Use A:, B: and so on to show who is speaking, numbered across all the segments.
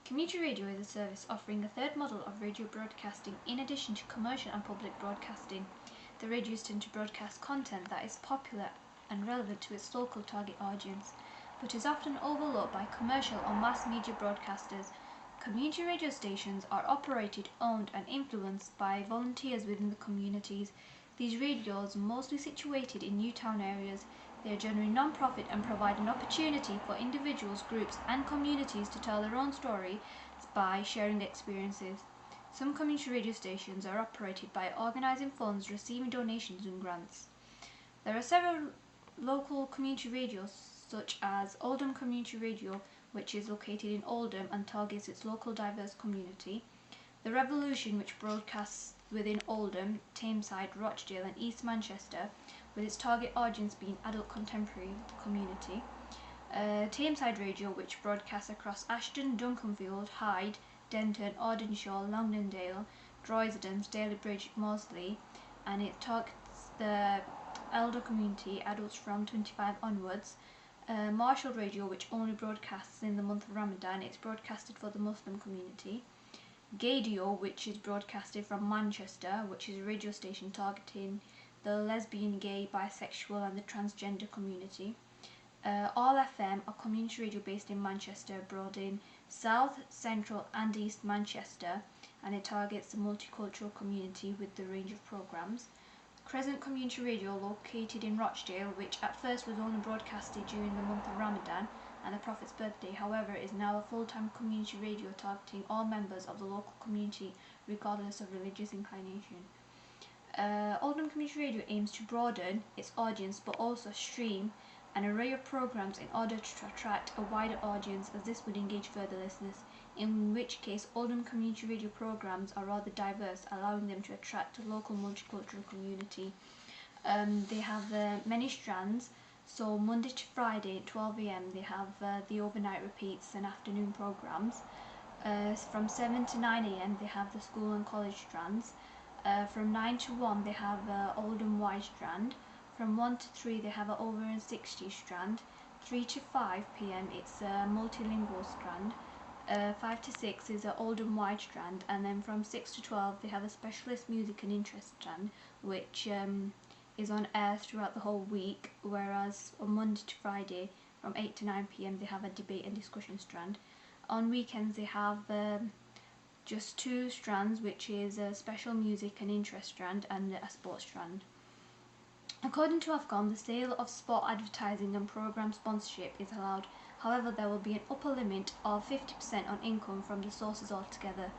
A: Community radio is a service offering a third model of radio broadcasting in addition to commercial and public broadcasting. The radios tend to broadcast content that is popular and relevant to its local target audience, but is often overlooked by commercial or mass media broadcasters. Community radio stations are operated, owned and influenced by volunteers within the communities. These radios are mostly situated in new town areas. They are generally non-profit and provide an opportunity for individuals, groups and communities to tell their own story by sharing experiences. Some community radio stations are operated by organising funds, receiving donations and grants. There are several local community radios such as Oldham Community Radio, which is located in Oldham and targets its local diverse community. The Revolution, which broadcasts within Oldham, Tameside, Rochdale and East Manchester, with its target audience being adult contemporary community. Tameside Radio, which broadcasts across Ashton, Duncanfield, Hyde, Denton, Audenshaw, Longdendale, Droysden, Stalybridge, Moseley, and it targets the elder community, adults from 25 onwards. Marshall Radio, which only broadcasts in the month of Ramadan, it's broadcasted for the Muslim community. Gadio, which is broadcasted from Manchester, which is a radio station targeting the lesbian, gay, bisexual and the transgender community. All FM, a community radio based in Manchester, abroad in South, Central and East Manchester, and it targets the multicultural community with the range of programmes. Crescent Community Radio, located in Rochdale, which at first was only broadcasted during the month of Ramadan and the Prophet's birthday, however is now a full-time community radio targeting all members of the local community regardless of religious inclination. Oldham Community Radio aims to broaden its audience but also stream an array of programmes in order to attract a wider audience, as this would engage further listeners, in which case Oldham Community Radio programmes are rather diverse, allowing them to attract a local multicultural community. They have many strands, so Monday to Friday at 12 AM they have the overnight repeats and afternoon programmes. From 7 to 9 AM they have the school and college strands. From 9 to 1 they have Oldham Wide strand. From 1 to 3 they have an over and 60 strand. 3 to 5 PM it's a multilingual strand. 5 to 6 is an Oldham Wide strand, and then from 6 to 12 they have a specialist music and interest strand, which is on air throughout the whole week, whereas on Monday to Friday from 8 to 9 PM they have a debate and discussion strand. On weekends they have just 2 strands, which is a special music and interest strand and a sports strand. According to Ofcom, the sale of sport advertising and programme sponsorship is allowed. However, there will be an upper limit of 50% on income from the sources altogether.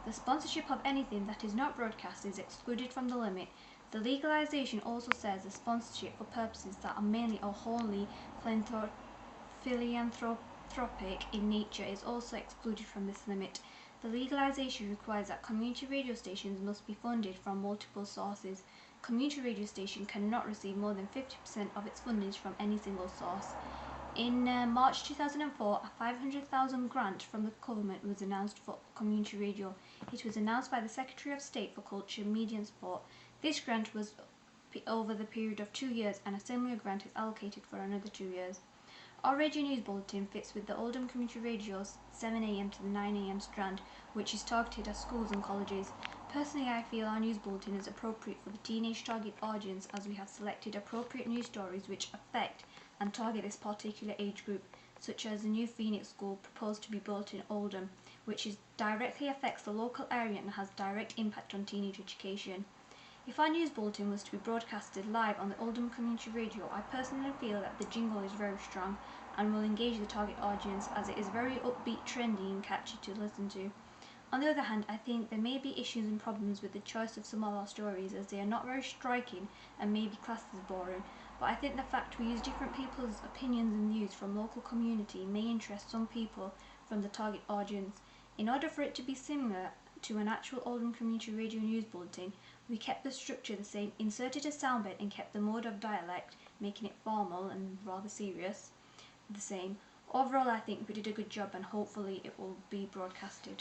A: The sponsorship of anything that is not broadcast is excluded from the limit. The legalisation also says the sponsorship for purposes that are mainly or wholly philanthropic in nature is also excluded from this limit. The legalisation requires that community radio stations must be funded from multiple sources. Community radio station cannot receive more than 50% of its funding from any single source. In March 2004, a £500,000 grant from the government was announced for community radio. It was announced by the Secretary of State for Culture, Media and Sport. This grant was over the period of 2 years, and a similar grant is allocated for another 2 years. Our radio news bulletin fits with the Oldham Community Radio's 7 AM to the 9 AM strand, which is targeted at schools and colleges. Personally, I feel our news bulletin is appropriate for the teenage target audience, as we have selected appropriate news stories which affect and target this particular age group, such as the new Phoenix School proposed to be built in Oldham, which directly affects the local area and has direct impact on teenage education. If our news bulletin was to be broadcasted live on the Oldham Community Radio, I personally feel that the jingle is very strong and will engage the target audience, as it is very upbeat, trendy and catchy to listen to. On the other hand, I think there may be issues and problems with the choice of some of our stories, as they are not very striking and may be classed as boring, but I think the fact we use different people's opinions and views from local community may interest some people from the target audience. In order for it to be similar to an actual Oldham Community Radio news bulletin, we kept the structure the same, inserted a soundbite and kept the mode of dialect, making it formal and rather serious, the same. Overall, I think we did a good job and hopefully it will be broadcasted.